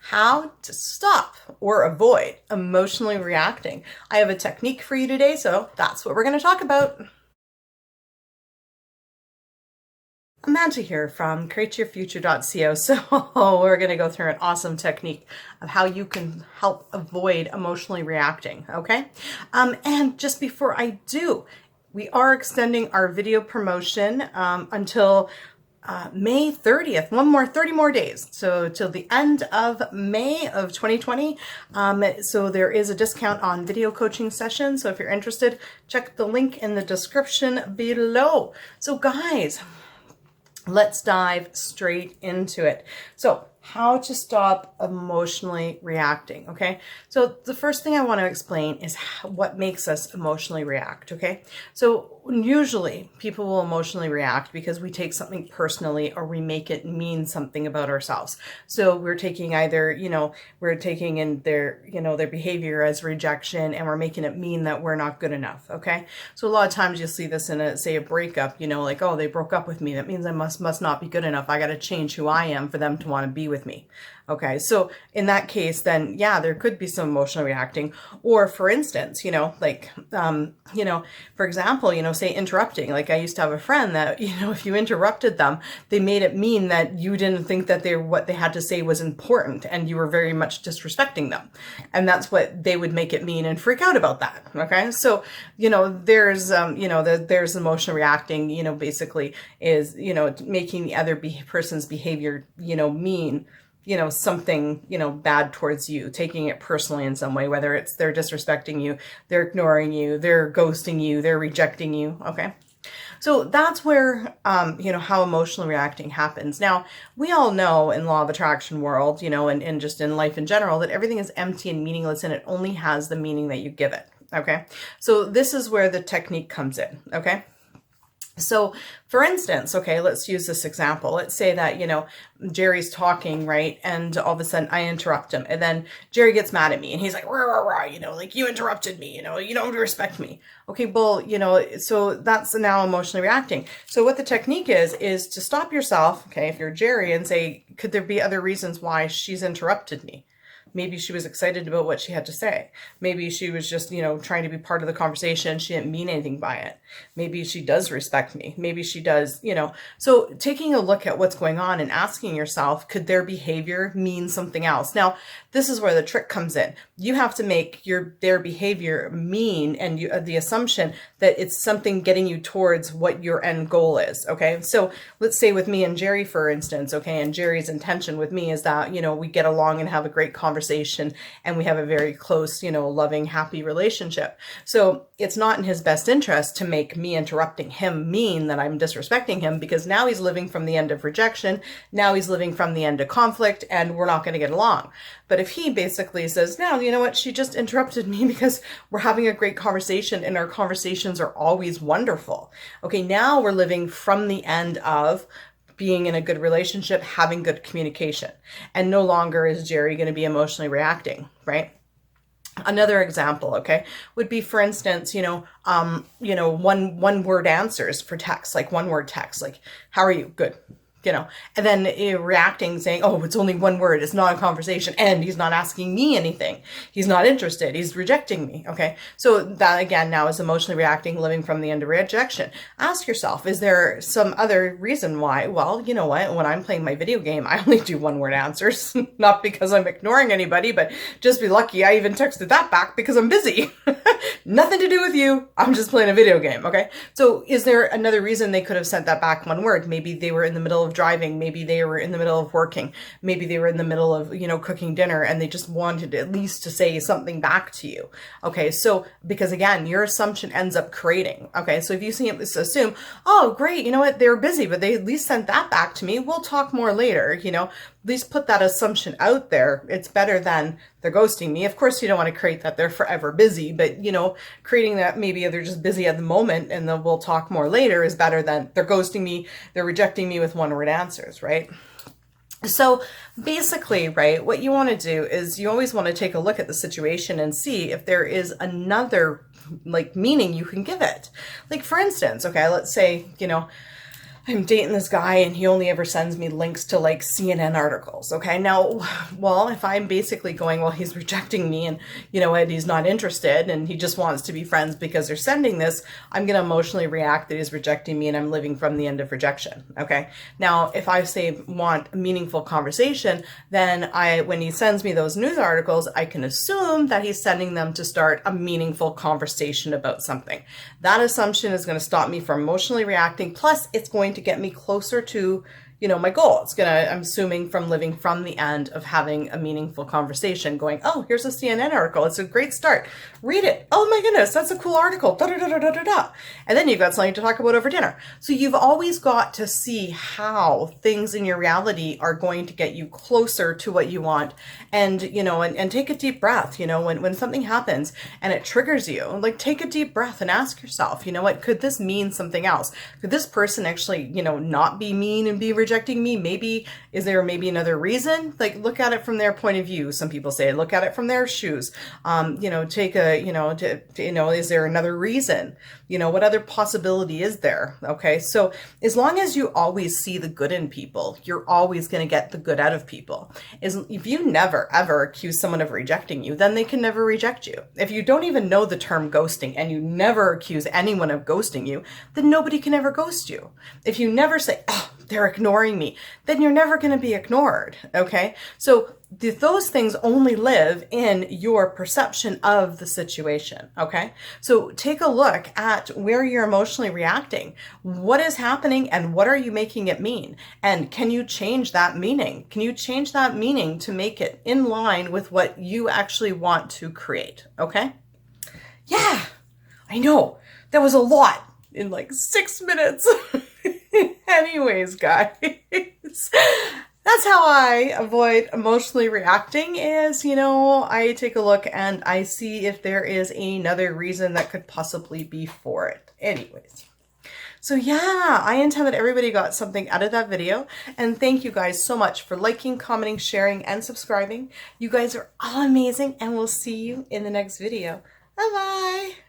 how to stop or avoid emotionally reacting. I have a technique for you today, so that's what we're going to talk about. Amanda here from createyourfuture.co. So we're going to go through an awesome technique of how you can help avoid emotionally reacting, okay? And just before I do, we are extending our video promotion until May 30th, 30 more days. So till the end of May of 2020. So there is a discount on video coaching sessions. So if you're interested, check the link in the description below. So guys, let's dive straight into it. So how to stop emotionally reacting, okay? So the first thing I want to explain is what makes us emotionally react, okay? So usually people will emotionally react because we take something personally or we make it mean something about ourselves. So we're taking either, we're taking in their, their behavior as rejection and we're making it mean that we're not good enough, okay? So a lot of times you'll see this in a breakup, like, oh, they broke up with me. That means I must not be good enough. I got to change who I am for them to want to be with me. Okay, so in that case, then yeah, there could be some emotional reacting. Or for instance, for example, say interrupting. Like I used to have a friend that, if you interrupted them, they made it mean that you didn't think that what they had to say was important and you were very much disrespecting them. And that's what they would make it mean and freak out about that. Okay, so, there's emotional reacting, basically is, making the other person's behavior, mean something, bad towards you, taking it personally in some way, whether it's they're disrespecting you, they're ignoring you, they're ghosting you, they're rejecting you. Okay. So that's where, how emotional reacting happens. Now, we all know in law of attraction world, and just in life in general, that everything is empty and meaningless and it only has the meaning that you give it. Okay. So this is where the technique comes in. Okay. So for instance, okay, let's use this example. Let's say that, Jerry's talking, right? And all of a sudden I interrupt him and then Jerry gets mad at me and he's like, rah, rah, rah, like you interrupted me, you don't respect me. Okay, well, so that's now emotionally reacting. So what the technique is to stop yourself, okay, if you're Jerry, and say, could there be other reasons why she's interrupted me? Maybe she was excited about what she had to say. Maybe she was just, trying to be part of the conversation. She didn't mean anything by it. Maybe she does respect me. Maybe she does, So taking a look at what's going on and asking yourself, could their behavior mean something else? Now, this is where the trick comes in. You have to make their behavior mean and the assumption that it's something getting you towards what your end goal is, okay? So let's say with me and Jerry, for instance, okay, and Jerry's intention with me is that, we get along and have a great conversation and we have a very close, loving, happy relationship. So it's not in his best interest to make me interrupting him mean that I'm disrespecting him, because now he's living from the end of rejection. Now he's living from the end of conflict and we're not going to get along. But if he basically says, no, you know what, she just interrupted me because we're having a great conversation and our conversations are always wonderful. Okay, now we're living from the end of being in a good relationship, having good communication. And no longer is Jerry going to be emotionally reacting, right? Another example, okay, would be, for instance, one word answers for text, like one word text, like, how are you? Good. And then reacting, saying, oh, it's only one word. It's not a conversation. And he's not asking me anything. He's not interested. He's rejecting me. Okay. So that again, now is emotionally reacting, living from the end of rejection. Ask yourself, is there some other reason why? Well, you know what? When I'm playing my video game, I only do one word answers, not because I'm ignoring anybody, but just be lucky. I even texted that back because I'm busy. Nothing to do with you. I'm just playing a video game. Okay. So is there another reason they could have sent that back one word? Maybe they were in the middle of driving. Maybe they were in the middle of working. Maybe they were in the middle of, cooking dinner and they just wanted at least to say something back to you. Okay. So, because again, your assumption ends up creating. Okay. So if you assume, oh, great. You know what? They were busy, but they at least sent that back to me. We'll talk more later, at least put that assumption out there. It's better than they're ghosting me. Of course, you don't want to create that they're forever busy, but creating that maybe they're just busy at the moment and then we'll talk more later is better than they're ghosting me. They're rejecting me with one word answers, right? So basically, right, what you want to do is you always want to take a look at the situation and see if there is another meaning you can give it. Like for instance, okay, let's say, I'm dating this guy and he only ever sends me links to like CNN articles. Okay. Now, well, if I'm basically going, well, he's rejecting me and you know what, he's not interested and he just wants to be friends because they're sending this, I'm going to emotionally react that he's rejecting me and I'm living from the end of rejection. Okay. Now, if I say want a meaningful conversation, then when he sends me those news articles, I can assume that he's sending them to start a meaningful conversation about something. That assumption is going to stop me from emotionally reacting. Plus, it's going to get me closer to, you know, my goal. It's gonna, I'm assuming, from living from the end of having a meaningful conversation, going, oh, here's a CNN article. It's a great start. Read it. Oh my goodness, that's a cool article. Da, da, da, da, da, da, da. And then you've got something to talk about over dinner. So you've always got to see how things in your reality are going to get you closer to what you want. And, you know, and take a deep breath. You know, when something happens and it triggers you, like take a deep breath and ask yourself, you know what, could this mean something else? Could this person actually, you know, not be mean and be rejecting me? Maybe, is there maybe another reason? Like, look at it from their point of view. Some people say, look at it from their shoes. You know, take a, you know, is there another reason? You know, what other possibility is there? Okay. So as long as you always see the good in people, you're always going to get the good out of people. If you never, ever accuse someone of rejecting you, then they can never reject you. If you don't even know the term ghosting and you never accuse anyone of ghosting you, then nobody can ever ghost you. If you never say, oh, they're ignoring me, then you're never going to be ignored. Okay. So those things only live in your perception of the situation. Okay. So take a look at where you're emotionally reacting. What is happening and what are you making it mean? And can you change that meaning? Can you change that meaning to make it in line with what you actually want to create? Okay. Yeah, I know that was a lot in like 6 minutes. Anyways, guys, that's how I avoid emotionally reacting is, you know, I take a look and I see if there is another reason that could possibly be for it. Anyways. So yeah, I intend that everybody got something out of that video. And thank you guys so much for liking, commenting, sharing, and subscribing. You guys are all amazing and we'll see you in the next video. Bye-bye.